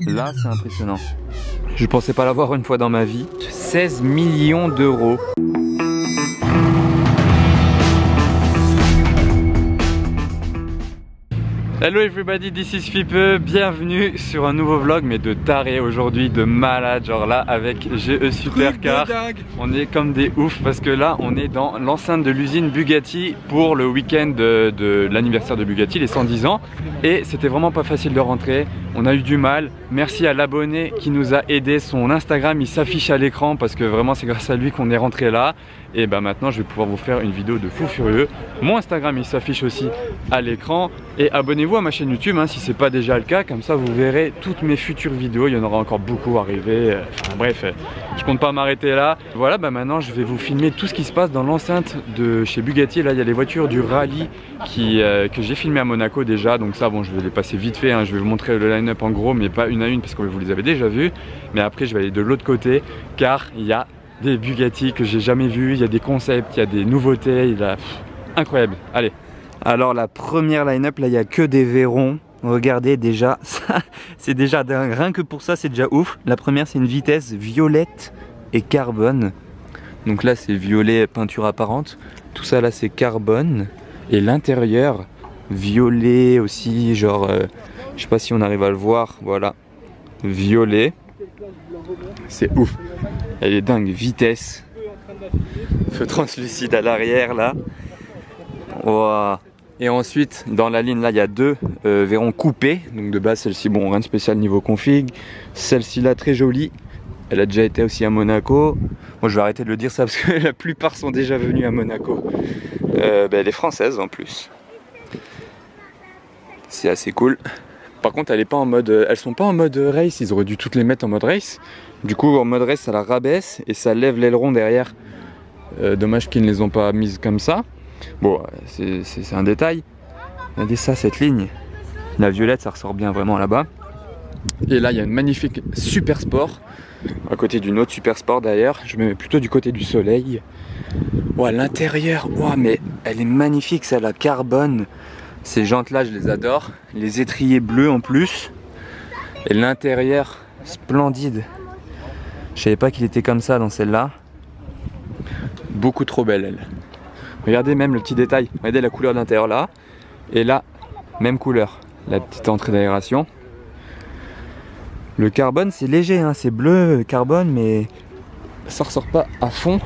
Là, c'est impressionnant. Je pensais pas l'avoir une fois dans ma vie. 16 millions d'euros. Hello everybody, this is Fipe, bienvenue sur un nouveau vlog mais de taré aujourd'hui, de malade, genre là avec GE Supercar, on est comme des oufs parce que là on est dans l'enceinte de l'usine Bugatti pour le week-end de l'anniversaire de Bugatti, les 110 ans, et c'était vraiment pas facile de rentrer, on a eu du mal, merci à l'abonné qui nous a aidé, son Instagram il s'affiche à l'écran parce que vraiment c'est grâce à lui qu'on est rentré là. Et bah maintenant je vais pouvoir vous faire une vidéo de fou furieux. Mon Instagram il s'affiche aussi à l'écran. Et abonnez-vous à ma chaîne YouTube hein, si c'est pas déjà le cas. Comme ça vous verrez toutes mes futures vidéos. Il y en aura encore beaucoup à arriver. Enfin bref, je compte pas m'arrêter là. Voilà, bah maintenant je vais vous filmer tout ce qui se passe dans l'enceinte de chez Bugatti. Là il y a les voitures du rallye que j'ai filmé à Monaco déjà. Donc ça bon, je vais les passer vite fait hein. Je vais vous montrer le line-up en gros mais pas une à une parce que vous les avez déjà vus. Mais après je vais aller de l'autre côté car il y a des Bugatti que j'ai jamais vu, il y a des concepts, il y a des nouveautés, il y a... incroyable, allez. Alors la première line-up, là il n'y a que des Veyron, regardez déjà, ça c'est déjà dingue, rien que pour ça c'est déjà ouf. La première c'est une vitesse violette et carbone, donc là c'est violet peinture apparente, tout ça là c'est carbone, et l'intérieur violet aussi, genre, je sais pas si on arrive à le voir, voilà, violet, c'est ouf. Elle est dingue, vitesse, feu translucide à l'arrière là. Wow. Et ensuite dans la ligne là il y a deux Veyron coupés. Donc de base celle-ci bon rien de spécial niveau config. Celle-ci là très jolie. Elle a déjà été aussi à Monaco. Moi je vais arrêter de le dire ça parce que la plupart sont déjà venus à Monaco. Elle est française en plus. C'est assez cool. Par contre elle est pas en mode, elles sont pas en mode race, ils auraient dû toutes les mettre en mode race. Du coup en mode race ça la rabaisse et ça lève l'aileron derrière. Dommage qu'ils ne les ont pas mises comme ça. Bon c'est un détail. Regardez ça, cette ligne. La violette ça ressort bien vraiment là-bas. Et là il y a une magnifique Super Sport. À côté d'une autre Super Sport d'ailleurs. Je me mets plutôt du côté du soleil. Wow, l'intérieur, wow, mais elle est magnifique ça, la carbone. Ces jantes là je les adore, les étriers bleus en plus, et l'intérieur splendide. Je savais pas qu'il était comme ça dans celle-là. Beaucoup trop belle elle. Regardez même le petit détail, regardez la couleur de l'intérieur là, et là même couleur, la petite entrée d'aération. Le carbone c'est léger hein, c'est bleu carbone mais ça ressort pas à fond.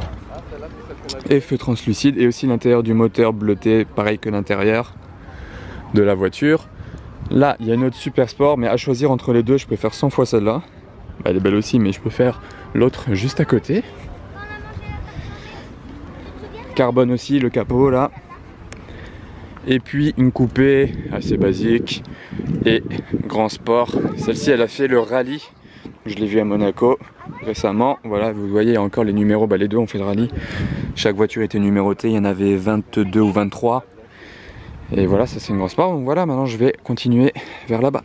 Et feu translucide, et aussi l'intérieur du moteur bleuté pareil que l'intérieur de la voiture. Là il y a une autre Super Sport mais à choisir entre les deux je préfère 100 fois celle-là. Bah, elle est belle aussi mais je préfère l'autre juste à côté. Carbone aussi le capot là. Et puis une coupée assez basique et grand sport. Celle-ci elle a fait le rallye. Je l'ai vu à Monaco récemment. Voilà vous voyez encore les numéros, bah, les deux ont fait le rallye. Chaque voiture était numérotée, il y en avait 22 ou 23. Et voilà, ça c'est une grande sport. Donc voilà, maintenant je vais continuer vers là-bas.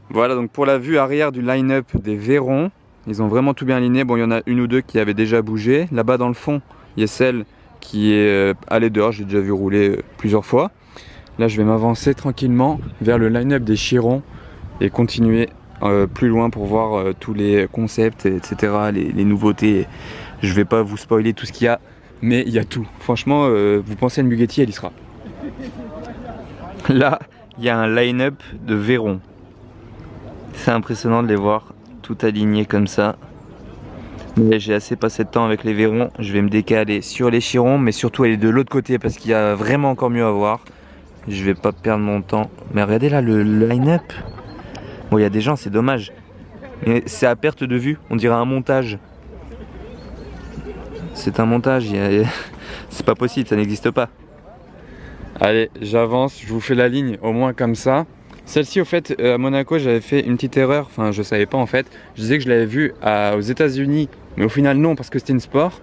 Voilà, donc pour la vue arrière du line-up des Veyron, ils ont vraiment tout bien aligné. Bon, il y en a une ou deux qui avaient déjà bougé. Là-bas dans le fond, il y a celle qui est allée dehors. J'ai déjà vu rouler plusieurs fois. Là, je vais m'avancer tranquillement vers le line-up des Chiron et continuer plus loin pour voir tous les concepts, etc. Les nouveautés. Je vais pas vous spoiler tout ce qu'il y a, mais il y a tout. Franchement, vous pensez à une Bugatti, elle y sera. Là, il y a un line-up de Veyron. C'est impressionnant de les voir tout alignés comme ça. Mais j'ai assez passé de temps avec les Veyron. Je vais me décaler sur les Chiron, mais surtout aller de l'autre côté parce qu'il y a vraiment encore mieux à voir. Je vais pas perdre mon temps. Mais regardez là le line-up. Bon, il y a des gens, c'est dommage. Mais c'est à perte de vue. On dirait un montage. C'est un montage. C'est pas possible, ça n'existe pas. Allez, j'avance, je vous fais la ligne au moins comme ça. Celle-ci au fait à Monaco j'avais fait une petite erreur, enfin je savais pas en fait. Je disais que je l'avais vue aux États-Unis, mais au final non parce que c'était une sport.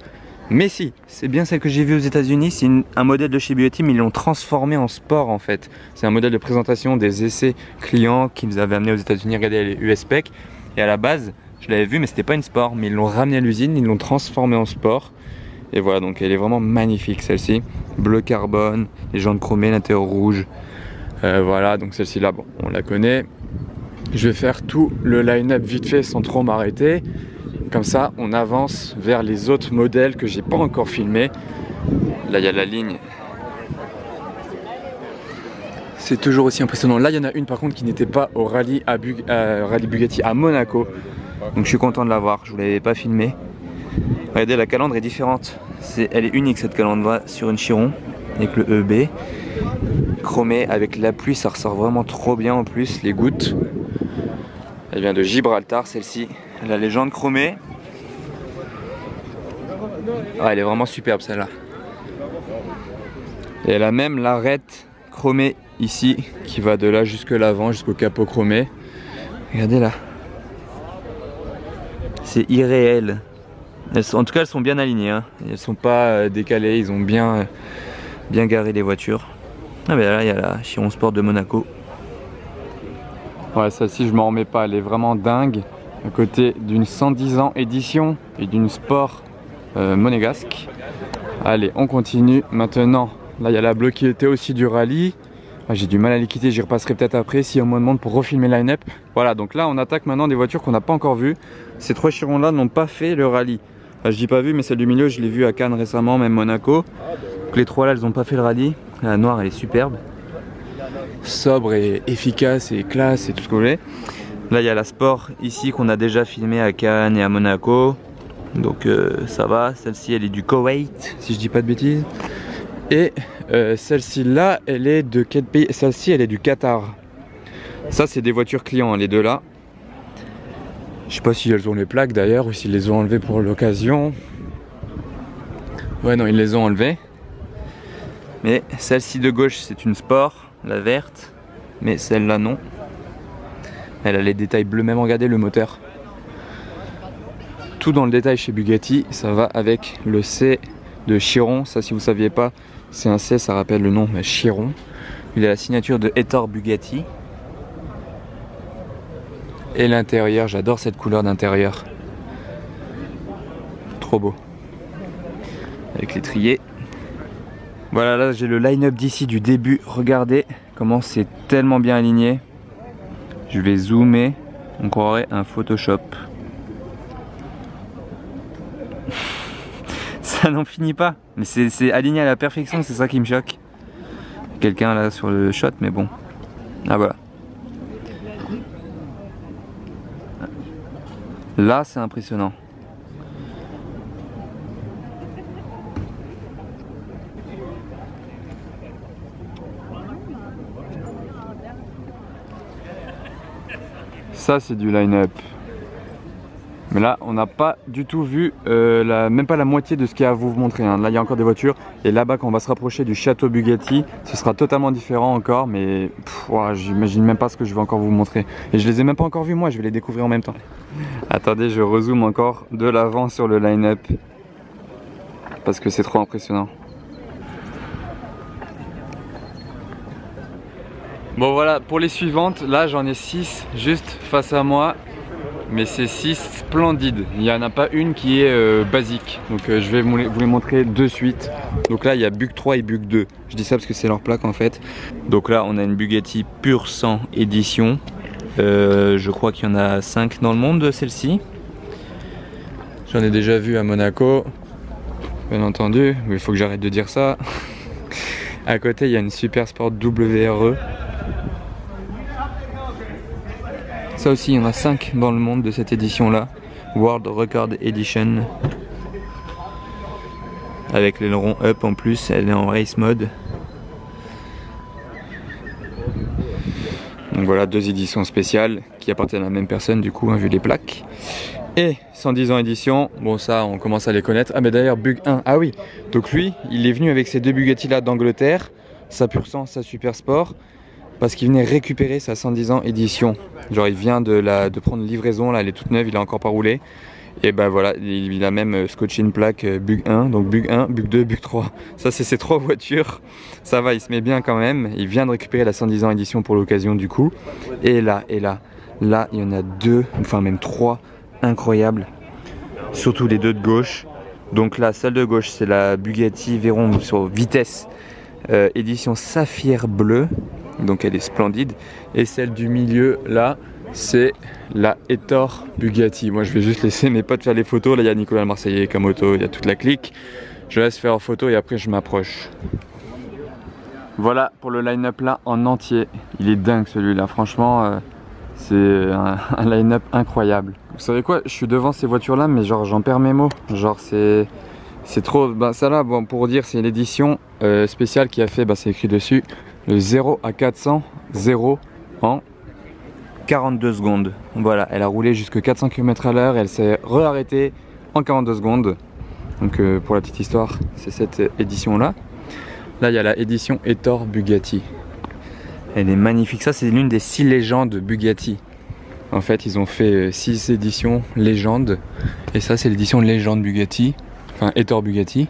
Mais si, c'est bien celle que j'ai vue aux États-Unis, c'est un modèle de chez Bugatti mais ils l'ont transformé en sport en fait. C'est un modèle de présentation des essais clients qu'ils avaient amené aux États-Unis, regardez les US-Spec. Et à la base, je l'avais vue mais c'était pas une sport, mais ils l'ont ramené à l'usine, ils l'ont transformé en sport. Et voilà, donc elle est vraiment magnifique celle-ci. Bleu carbone, les jantes chromées, l'intérieur rouge. Voilà, donc celle-ci là, bon, on la connaît. Je vais faire tout le line-up vite fait sans trop m'arrêter. Comme ça, on avance vers les autres modèles que j'ai pas encore filmés. Là, il y a la ligne. C'est toujours aussi impressionnant. Là, il y en a une par contre qui n'était pas au rallye Bugatti à Monaco. Donc je suis content de la voir. Je vous l'avais pas filmé. Regardez, la calandre est différente. Elle est unique cette calandre sur une Chiron avec le EB. Chromé avec la pluie, ça ressort vraiment trop bien en plus, les gouttes. Elle vient de Gibraltar celle-ci. La légende chromée. Ah, elle est vraiment superbe celle-là. Et elle a même l'arête chromée ici qui va de là jusque l'avant, jusqu'au capot chromé. Regardez là. C'est irréel. En tout cas, elles sont bien alignées. Hein. Elles sont pas décalées. Ils ont bien garé les voitures. Ah ben là, il y a la Chiron Sport de Monaco. Ouais, celle-ci, je m'en remets pas. Elle est vraiment dingue. À côté d'une 110 ans édition et d'une Sport monégasque. Allez, on continue. Maintenant, là, il y a la bleue qui était aussi du rallye. Ah, j'ai du mal à les quitter, j'y repasserai peut-être après s'il y a moins de monde pour refilmer line-up. Voilà, donc là on attaque maintenant des voitures qu'on n'a pas encore vues. Ces trois Chirons là n'ont pas fait le rallye. Enfin, je dis pas vu, mais celle du milieu je l'ai vue à Cannes récemment, même Monaco. Donc les trois là elles n'ont pas fait le rallye. La noire elle est superbe. Sobre et efficace et classe et tout ce que vous voulez. Là il y a la Sport ici qu'on a déjà filmé à Cannes et à Monaco. Donc ça va, celle-ci elle est du Koweït si je dis pas de bêtises. Et celle-ci là, elle est de quel pays? Celle-ci, elle est du Qatar. Ça, c'est des voitures clients, hein, les deux là. Je sais pas si elles ont les plaques d'ailleurs ou s'ils les ont enlevées pour l'occasion. Ouais, non, ils les ont enlevées. Mais celle-ci de gauche, c'est une Sport, la verte. Mais celle-là, non. Elle a les détails bleus, même regardez le moteur. Tout dans le détail chez Bugatti, ça va avec le C de Chiron. Ça, si vous saviez pas, c'est un C, ça rappelle le nom, mais Chiron. Il a la signature de Ettore Bugatti. Et l'intérieur, j'adore cette couleur d'intérieur. Trop beau. Avec l'étrier. Voilà, là j'ai le line-up d'ici du début. Regardez comment c'est tellement bien aligné. Je vais zoomer. On croirait un Photoshop. Ça n'en finit pas. Mais c'est aligné à la perfection, c'est ça qui me choque. Quelqu'un là sur le shot, mais bon. Ah voilà. Là, c'est impressionnant. Ça, c'est du line-up. Mais là, on n'a pas du tout vu, même pas la moitié de ce qu'il y a à vous montrer. Hein. Là, il y a encore des voitures. Et là-bas, quand on va se rapprocher du château Bugatti, ce sera totalement différent encore. Mais j'imagine même pas ce que je vais encore vous montrer. Et je les ai même pas encore vus, moi. Je vais les découvrir en même temps. Attendez, je rezoome encore de l'avant sur le line-up. Parce que c'est trop impressionnant. Bon voilà, pour les suivantes, là j'en ai 6 juste face à moi. Mais c'est 6 splendides. Il n'y en a pas une qui est basique. Donc je vais vous les montrer de suite. Donc là il y a Bug 3 et Bug 2. Je dis ça parce que c'est leur plaque en fait. Donc là on a une Bugatti Pur Sang édition. Je crois qu'il y en a 5 dans le monde de celle-ci. J'en ai déjà vu à Monaco. Bien entendu. Mais il faut que j'arrête de dire ça. À côté il y a une Super Sport WRE. Ça aussi, il y en a 5 dans le monde de cette édition-là. World Record Edition. Avec l'aileron up en plus, elle est en race mode. Donc voilà, 2 éditions spéciales qui appartiennent à la même personne du coup, hein, vu les plaques. Et 110 ans édition, bon ça on commence à les connaître. Ah mais d'ailleurs Bug 1, ah oui, donc lui, il est venu avec ces 2 Bugatti là d'Angleterre. Sa Pur Sang, sa Super Sport. Parce qu'il venait récupérer sa 110 ans édition. Genre il vient de prendre livraison, là elle est toute neuve, il a encore pas roulé. Et ben voilà, il a même scotché une plaque Bug 1, donc Bug 1, Bug 2, Bug 3. Ça c'est ces 3 voitures, ça va, il se met bien quand même. Il vient de récupérer la 110 ans édition pour l'occasion du coup. Et là, il y en a 2, enfin même 3 incroyables. Surtout les 2 de gauche. Donc là, celle de gauche c'est la Bugatti Veyron sur vitesse, édition saphir bleu. Donc elle est splendide. Et celle du milieu là, c'est la Hétor Bugatti. Moi je vais juste laisser mes potes faire les photos. Là il y a Nicolas le Marseillais, Kamoto, il y a toute la clique. Je laisse faire photo et après je m'approche. Voilà pour le line-up là en entier. Il est dingue celui-là, franchement c'est un line-up incroyable. Vous savez quoi, je suis devant ces voitures là mais genre j'en perds mes mots. Genre c'est trop, ben ça là bon, pour dire c'est l'édition spéciale qui a fait, c'est écrit dessus, le 0 à 400, 0 en 42 secondes. Voilà, elle a roulé jusqu'à 400 km à l'heure, elle s'est re-arrêtée en 42 secondes. Donc pour la petite histoire, c'est cette édition là. Là il y a la édition Hétor Bugatti. Elle est magnifique, ça c'est l'une des 6 légendes Bugatti. En fait ils ont fait 6 éditions légendes. Et ça c'est l'édition légende Bugatti. Enfin Hétor Bugatti.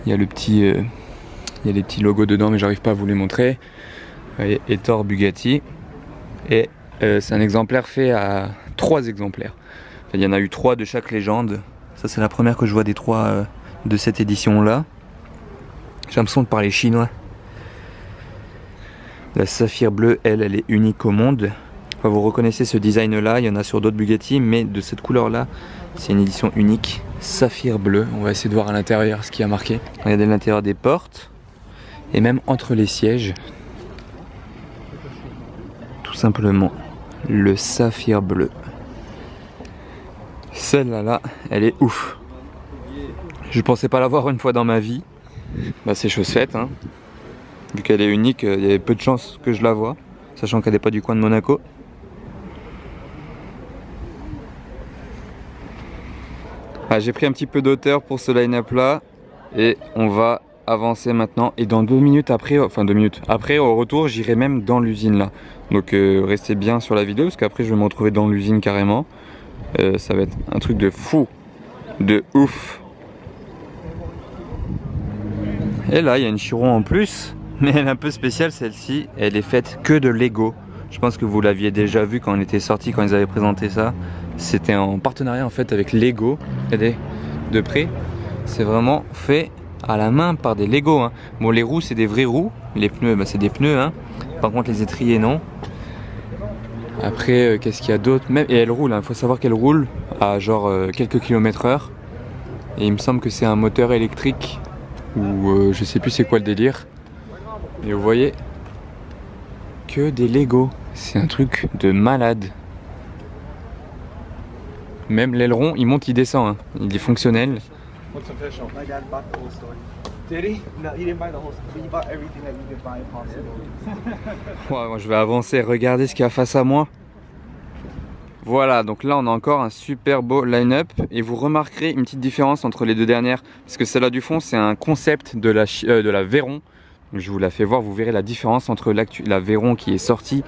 Il y a le petit... il y a les petits logos dedans mais j'arrive pas à vous les montrer. Vous voyez, Hétor Bugatti. Et c'est un exemplaire fait à 3 exemplaires. Enfin, il y en a eu 3 de chaque légende. Ça c'est la première que je vois des 3 de cette édition là. J'ai l'impression de parler chinois. La saphir bleue, elle est unique au monde. Enfin, vous reconnaissez ce design là, il y en a sur d'autres Bugatti, mais de cette couleur là, c'est une édition unique. Saphir bleu, on va essayer de voir à l'intérieur ce qu'il y a marqué. Regardez l'intérieur des portes, et même entre les sièges. Tout simplement, le saphir bleu. Celle-là, là, elle est ouf. Je pensais pas l'avoir une fois dans ma vie. C'est chose faite, hein. Vu qu'elle est unique, il y avait peu de chances que je la voie, sachant qu'elle n'est pas du coin de Monaco. J'ai pris un petit peu d'auteur pour ce line-up là et on va avancer maintenant. Et dans 2 minutes après, enfin 2 minutes après, au retour, j'irai même dans l'usine là. Donc restez bien sur la vidéo parce qu'après je vais me retrouver dans l'usine carrément. Ça va être un truc de fou, de ouf. Et là, il y a une Chiron en plus. Mais elle est un peu spéciale celle-ci, elle est faite que de Lego. Je pense que vous l'aviez déjà vu quand on était sorti, quand ils avaient présenté ça. C'était en partenariat en fait avec Lego. Regardez, de près. C'est vraiment fait à la main par des Lego. Hein. Bon, les roues c'est des vraies roues, les pneus c'est des pneus. Hein. Par contre les étriers non. Après qu'est-ce qu'il y a d'autre? Et elle roule, il faut savoir qu'elle roule à genre quelques kilomètres/h. Et il me semble que c'est un moteur électrique. Ou je sais plus c'est quoi le délire. Et vous voyez que des Lego, c'est un truc de malade. Même l'aileron, il monte, il descend, hein. Il est fonctionnel. Moi je vais avancer, regardez ce qu'il y a face à moi. Voilà, donc là on a encore un super beau line-up. Et vous remarquerez une petite différence entre les deux dernières. Parce que celle-là du fond, c'est un concept de la Veyron. Je vous la fais voir, vous verrez la différence entre la Veyron qui est sortie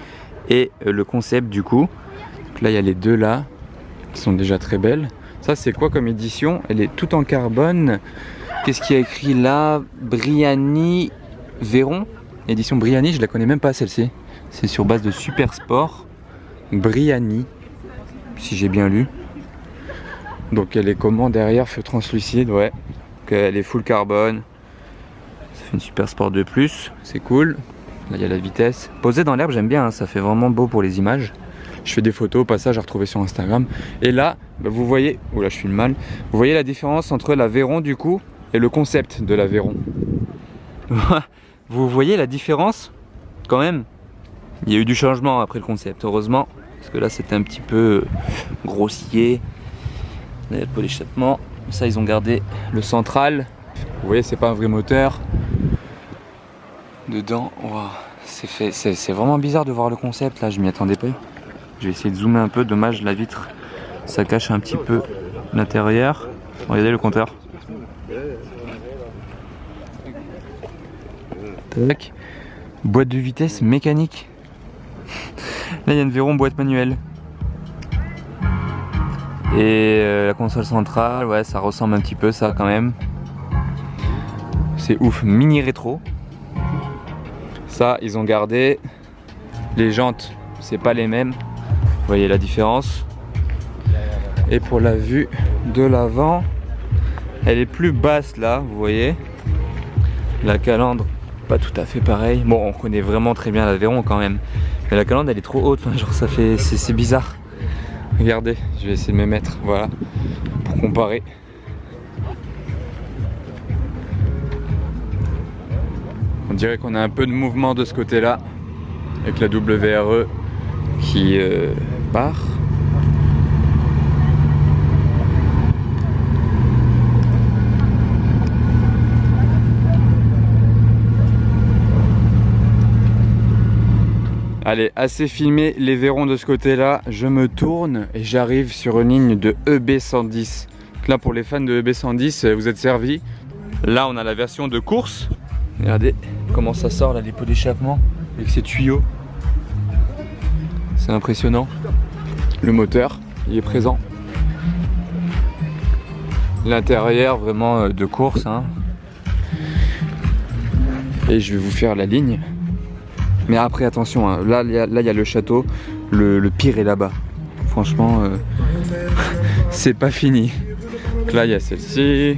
et le concept du coup. Donc là il y a les deux là, qui sont déjà très belles. Ça c'est quoi comme édition? Elle est toute en carbone. Qu'est-ce qu'il y a écrit là? Briani Veyron. Édition Briani, je la connais même pas celle-ci. C'est sur base de Super Sport. Briani, si j'ai bien lu. Donc elle est comment derrière? Feu translucide, ouais. Donc, elle est full carbone. Une Super Sport de plus, c'est cool. Là il y a la vitesse. Posé dans l'herbe j'aime bien, hein, ça fait vraiment beau pour les images. Je fais des photos au passage à retrouver sur Instagram. Et là, vous voyez, oula je filme mal. Vous voyez la différence entre la Veyron du coup et le concept de la Veyron. Vous voyez la différence quand même. Il y a eu du changement après le concept, heureusement. Parce que là c'était un petit peu grossier. Là il y a le pot d'échappement. Ça ils ont gardé le central. Vous voyez c'est pas un vrai moteur. Dedans, wow, c'est vraiment bizarre de voir le concept là, je m'y attendais pas. Je vais essayer de zoomer un peu, dommage la vitre, ça cache un petit peu l'intérieur. Regardez le compteur. Tac. Boîte de vitesse mécanique. Là il y a une Veyron boîte manuelle. Et la console centrale, ouais ça ressemble un petit peu ça quand même. C'est ouf, mini rétro. Ça, ils ont gardé. Les jantes, c'est pas les mêmes. Vous voyez la différence. Et pour la vue de l'avant, elle est plus basse là, vous voyez. La calandre, pas tout à fait pareil. Bon, on connaît vraiment très bien la Veyron quand même. Mais la calandre elle est trop haute, enfin, genre ça fait, c'est bizarre. Regardez, je vais essayer de me mettre, voilà, pour comparer. On dirait qu'on a un peu de mouvement de ce côté-là, avec la WRE qui part. Allez, assez filmé les verrons de ce côté-là, je me tourne et j'arrive sur une ligne de EB110. Donc là, pour les fans de EB110, vous êtes servis. Là, on a la version de course. Regardez comment ça sort là, les pots d'échappement avec ces tuyaux. C'est impressionnant. Le moteur, il est présent. L'intérieur, vraiment de course. Hein. Et je vais vous faire la ligne. Mais après attention, hein, là il y a le château, le pire est là-bas. Franchement, c'est pas fini. Donc là il y a celle-ci.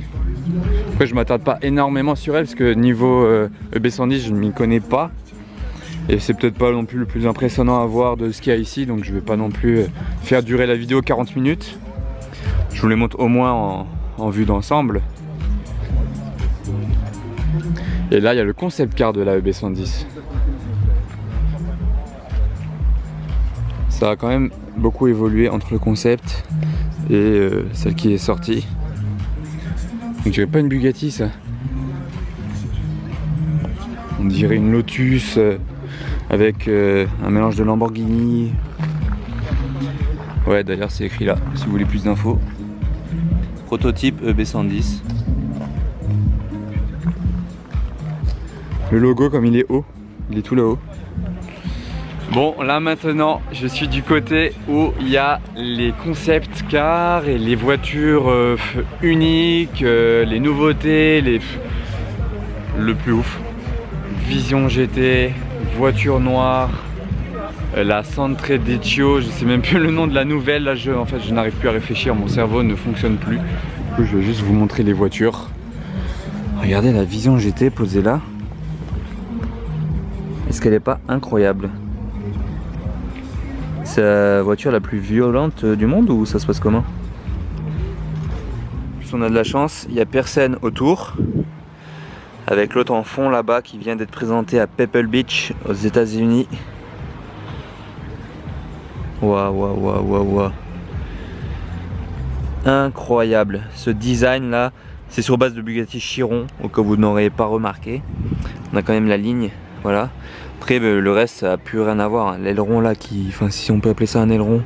Après je m'attarde pas énormément sur elle parce que niveau EB110 je ne m'y connais pas. Et c'est peut-être pas non plus le plus impressionnant à voir de ce qu'il y a ici. Donc je vais pas non plus faire durer la vidéo 40 minutes. Je vous les montre au moins en vue d'ensemble. Et là il y a le concept car de la EB110. Ça a quand même beaucoup évolué entre le concept et celle qui est sortie. On dirait pas une Bugatti ça. On dirait une Lotus avec un mélange de Lamborghini. Ouais d'ailleurs c'est écrit là si vous voulez plus d'infos. Prototype EB110. Le logo comme il est haut, il est tout là-haut. Bon là maintenant je suis du côté où il y a les concept cars et les voitures uniques, les nouveautés, le plus ouf. Vision GT, voiture noire, la Santre Deccio, je sais même plus le nom de la nouvelle, là en fait je n'arrive plus à réfléchir, mon cerveau ne fonctionne plus. Du coup je vais juste vous montrer les voitures. Regardez la Vision GT posée là. Est-ce qu'elle n'est pas incroyable? C'est la voiture la plus violente du monde ou ça se passe comment? En plus on a de la chance, il n'y a personne autour. Avec l'autre en fond là-bas qui vient d'être présenté à Pebble Beach aux États-Unis. Waouh, waouh, waouh, waouh, waouh. Incroyable. Ce design là, c'est sur base de Bugatti Chiron, au cas où vous n'aurez pas remarqué. On a quand même la ligne, voilà. Après le reste ça n'a plus rien à voir, l'aileron là enfin si on peut appeler ça un aileron,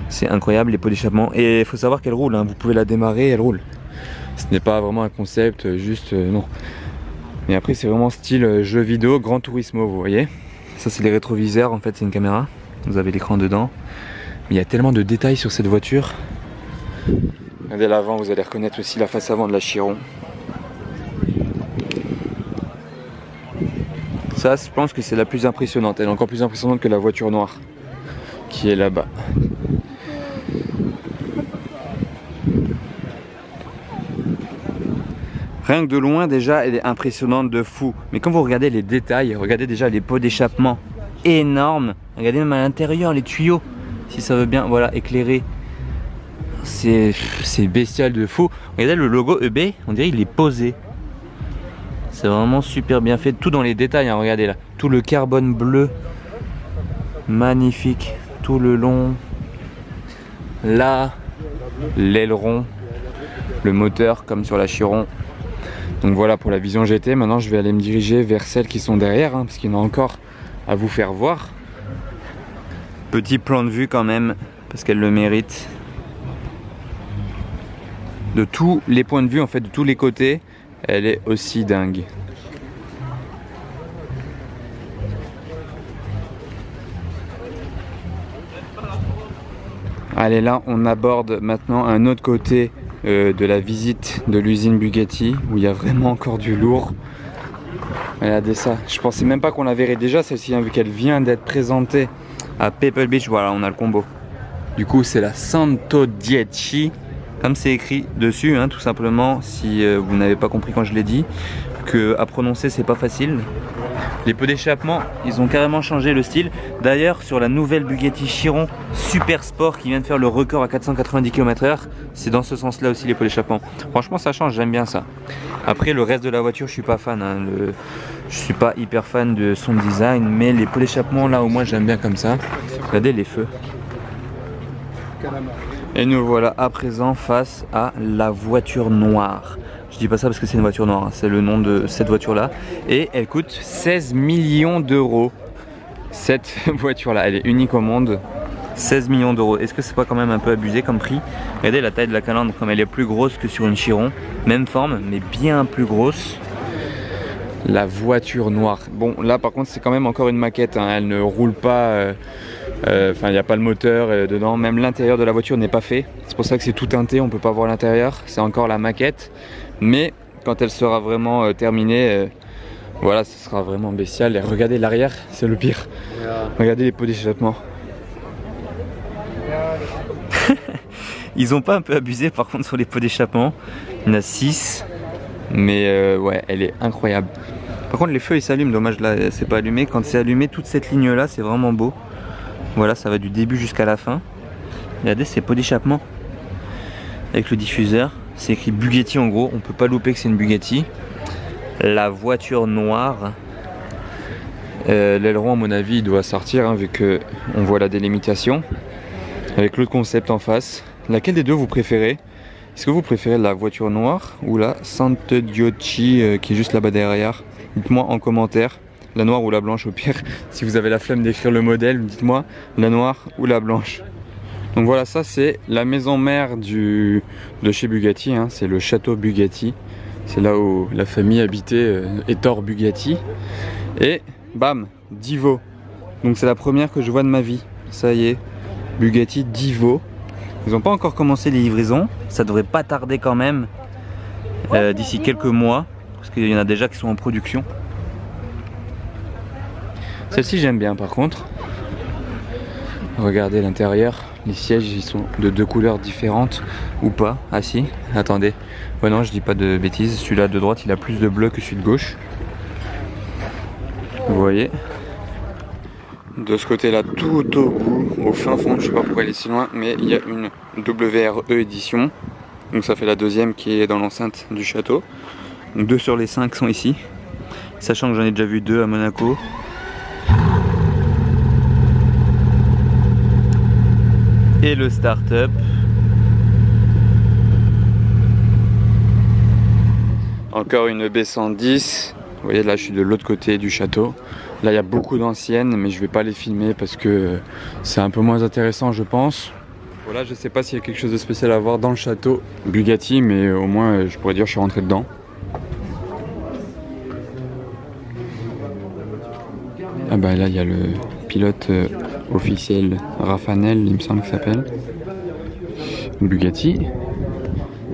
c'est incroyable, les pots d'échappement. Et il faut savoir qu'elle roule, hein. Vous pouvez la démarrer, elle roule. Ce n'est pas vraiment un concept, juste non. Mais après c'est vraiment style jeu vidéo, Gran Turismo, vous voyez. Ça c'est les rétroviseurs, en fait c'est une caméra, vous avez l'écran dedans. Mais il y a tellement de détails sur cette voiture. Regardez l'avant, vous allez reconnaître aussi la face avant de la Chiron. Ça, je pense que c'est la plus impressionnante. Elle est encore plus impressionnante que la voiture noire qui est là-bas. Rien que de loin déjà elle est impressionnante de fou. Mais quand vous regardez les détails, regardez déjà les pots d'échappement énormes. Regardez même à l'intérieur les tuyaux. Si ça veut bien, voilà, éclairer. C'est bestial de fou. Regardez le logo EB, on dirait il est posé. C'est vraiment super bien fait, tout dans les détails, hein, regardez là. Tout le carbone bleu, magnifique, tout le long. Là, l'aileron, le moteur comme sur la Chiron. Donc voilà pour la Vision GT. Maintenant je vais aller me diriger vers celles qui sont derrière, hein, parce qu'il y en a encore à vous faire voir. Petit plan de vue quand même, parce qu'elle le mérite. De tous les points de vue, en fait, de tous les côtés, elle est aussi dingue. Allez, là on aborde maintenant un autre côté de la visite de l'usine Bugatti, où il y a vraiment encore du lourd. Regardez ça, je pensais même pas qu'on la verrait déjà celle-ci, hein, vu qu'elle vient d'être présentée à Pebble Beach. Voilà, on a le combo. Du coup c'est la Santo Dieci, comme c'est écrit dessus, hein, tout simplement, si vous n'avez pas compris quand je l'ai dit. que à prononcer c'est pas facile. Les pots d'échappement, ils ont carrément changé le style. D'ailleurs, sur la nouvelle Bugatti Chiron Super Sport qui vient de faire le record à 490 km/h, c'est dans ce sens-là aussi les pots d'échappement. Franchement, ça change, j'aime bien ça. Après, le reste de la voiture, je suis pas fan. Hein. Je suis pas hyper fan de son design, mais les pots d'échappement, là, au moins, j'aime bien comme ça. Regardez les feux. Et nous voilà à présent face à la voiture noire. Je dis pas ça parce que c'est une voiture noire, hein. C'est le nom de cette voiture là. Et elle coûte 16 millions d'euros. Cette voiture là, elle est unique au monde. 16 millions d'euros. Est-ce que c'est pas quand même un peu abusé comme prix? Regardez la taille de la calandre, comme elle est plus grosse que sur une Chiron. Même forme, mais bien plus grosse. La voiture noire. Bon, là par contre, c'est quand même encore une maquette. Hein. Elle ne roule pas. Enfin, il n'y a pas le moteur dedans. Même l'intérieur de la voiture n'est pas fait. C'est pour ça que c'est tout teinté. On peut pas voir l'intérieur. C'est encore la maquette. Mais quand elle sera vraiment terminée, voilà, ce sera vraiment bestial. Et regardez l'arrière, c'est le pire. Regardez les pots d'échappement. Ils ont pas un peu abusé par contre sur les pots d'échappement. Il y en a 6. Mais ouais, elle est incroyable. Par contre les feux ils s'allument, dommage là c'est pas allumé. Quand c'est allumé, toute cette ligne là c'est vraiment beau. Voilà, ça va du début jusqu'à la fin. Regardez ces pots d'échappement. Avec le diffuseur. C'est écrit Bugatti en gros, on peut pas louper que c'est une Bugatti. La voiture noire. L'aileron à mon avis il doit sortir hein, vu que on voit la délimitation. Avec l'autre concept en face. Laquelle des deux vous préférez? Est-ce que vous préférez la voiture noire ou la Santodiocci qui est juste là-bas derrière? Dites-moi en commentaire, la noire ou la blanche au pire. Si vous avez la flemme d'écrire le modèle, dites-moi la noire ou la blanche. Donc voilà, ça c'est la maison mère de chez Bugatti, hein. C'est le château Bugatti. C'est là où la famille habitait Ettore Bugatti. Et bam, Divo. Donc c'est la première que je vois de ma vie. Ça y est, Bugatti Divo. Ils n'ont pas encore commencé les livraisons. Ça devrait pas tarder quand même d'ici quelques mois. Parce qu'il y en a déjà qui sont en production. Celle-ci j'aime bien par contre. Regardez l'intérieur. Les sièges ils sont de deux couleurs différentes ou pas. Ah si, attendez. Ouais non je dis pas de bêtises. Celui-là de droite il a plus de bleu que celui de gauche. Vous voyez. De ce côté là tout au bout, au fin fond, je sais pas pourquoi elle est si loin, mais il y a une WRE édition. Donc ça fait la deuxième qui est dans l'enceinte du château. Donc 2 sur les 5 sont ici. Sachant que j'en ai déjà vu 2 à Monaco. Et le start-up. Encore une B110. Vous voyez là je suis de l'autre côté du château. Là il y a beaucoup d'anciennes mais je vais pas les filmer parce que c'est un peu moins intéressant je pense. Voilà, je sais pas s'il y a quelque chose de spécial à voir dans le château Bugatti mais au moins je pourrais dire que je suis rentré dedans. Ah bah là il y a le pilote officiel Raffanel, il me semble qu'il s'appelle. Bugatti.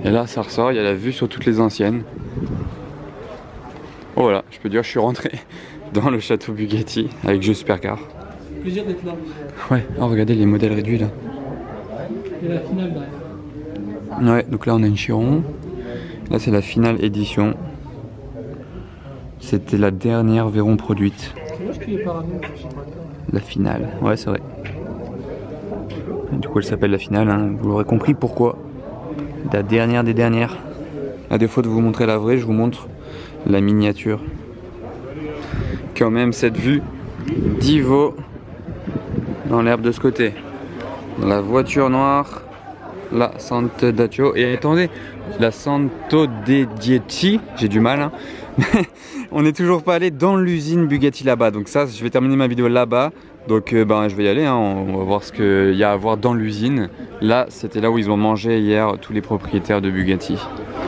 Et là ça ressort, il y a la vue sur toutes les anciennes. Oh voilà, je peux dire que je suis rentré dans le château Bugatti avec Jeux Supercar. Plaisir d'être là. Ouais, oh regardez les modèles réduits là. Et la finale derrière. Ouais, donc là on a une Chiron. Là c'est la finale édition. C'était la dernière Veyron produite. C'est moche qu'il est pas ramené. La finale, ouais c'est vrai. Du coup elle s'appelle la finale, hein. Vous l'aurez compris pourquoi. La dernière des dernières. À défaut de vous montrer la vraie, je vous montre la miniature. Quand même cette vue Divo dans l'herbe de ce côté. La voiture noire, la Santodiocci. Et attendez, la Santodiocci, j'ai du mal hein. On n'est toujours pas allé dans l'usine Bugatti là-bas. Donc ça, je vais terminer ma vidéo là-bas. Donc ben, je vais y aller, hein. On va voir ce qu'il y a à voir dans l'usine. Là, c'était là où ils ont mangé hier tous les propriétaires de Bugatti.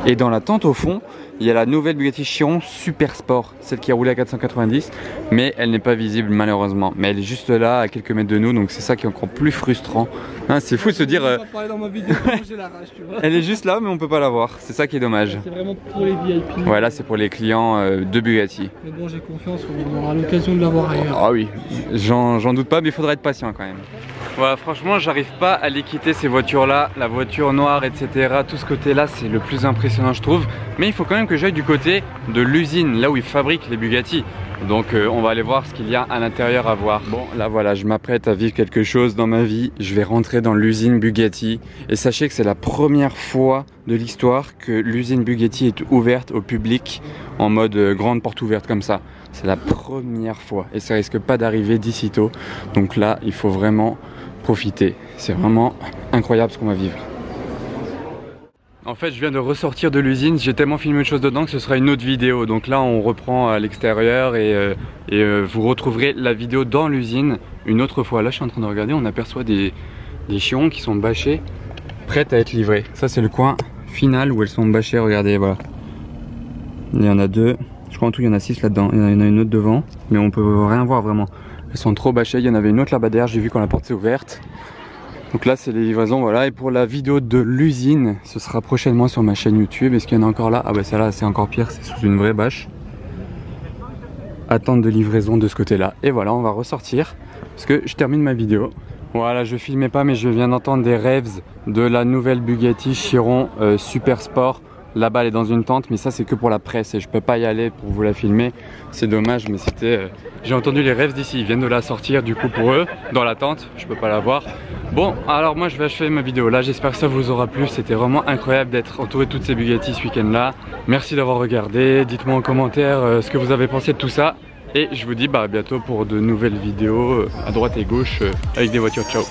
Et dans la tente au fond, il y a la nouvelle Bugatti Chiron Super Sport, celle qui a roulé à 490, mais elle n'est pas visible malheureusement. Mais elle est juste là, à quelques mètres de nous, donc c'est ça qui est encore plus frustrant. Hein, c'est fou de se dire... Dans ma vidéo, j'ai la rage, tu vois. Elle est juste là, mais on peut pas la voir. C'est ça qui est dommage. C'est vraiment pour les VIP. Ouais, là c'est pour les clients de Bugatti. Mais bon, j'ai confiance, on aura l'occasion de la voir ailleurs. Ah oui, j'en doute pas, mais il faudra être patient quand même. Voilà, franchement, j'arrive pas à les quitter ces voitures là, la voiture noire, etc. Tout ce côté là, c'est le plus impressionnant je trouve. Mais il faut quand même que j'aille du côté de l'usine, là où ils fabriquent les Bugatti. Donc on va aller voir ce qu'il y a à l'intérieur à voir. Bon là voilà, je m'apprête à vivre quelque chose dans ma vie. Je vais rentrer dans l'usine Bugatti. Et sachez que c'est la première fois de l'histoire que l'usine Bugatti est ouverte au public en mode grande porte ouverte comme ça. C'est la première fois et ça risque pas d'arriver d'ici tôt. Donc là, il faut vraiment profiter. C'est vraiment incroyable ce qu'on va vivre. En fait, je viens de ressortir de l'usine, j'ai tellement filmé de choses dedans que ce sera une autre vidéo. Donc là, on reprend à l'extérieur et vous retrouverez la vidéo dans l'usine une autre fois. Là, je suis en train de regarder, on aperçoit des chions qui sont bâchés, prêtes à être livrées. Ça, c'est le coin final où elles sont bâchées, regardez, voilà. Il y en a 2, je crois en tout il y en a 6 là-dedans, il y en a une autre devant, mais on peut rien voir vraiment. Elles sont trop bâchées, il y en avait une autre là-bas derrière, j'ai vu quand la porte s'est ouverte. Donc là c'est les livraisons, voilà, et pour la vidéo de l'usine, ce sera prochainement sur ma chaîne YouTube. Est-ce qu'il y en a encore là? Ah bah celle-là c'est encore pire, c'est sous une vraie bâche. Attente de livraison de ce côté-là. Et voilà, on va ressortir, parce que je termine ma vidéo. Voilà, je filmais pas mais je viens d'entendre des rêves de la nouvelle Bugatti Chiron Super Sport. Là-bas elle est dans une tente, mais ça c'est que pour la presse et je peux pas y aller pour vous la filmer. C'est dommage, mais c'était... J'ai entendu les rêves d'ici, ils viennent de la sortir du coup pour eux, dans la tente, je peux pas la voir. Bon, alors moi je vais achever ma vidéo là, j'espère que ça vous aura plu. C'était vraiment incroyable d'être entouré de toutes ces Bugatti ce week-end là. Merci d'avoir regardé, dites-moi en commentaire ce que vous avez pensé de tout ça. Et je vous dis à bientôt pour de nouvelles vidéos à droite et gauche avec des voitures. Ciao.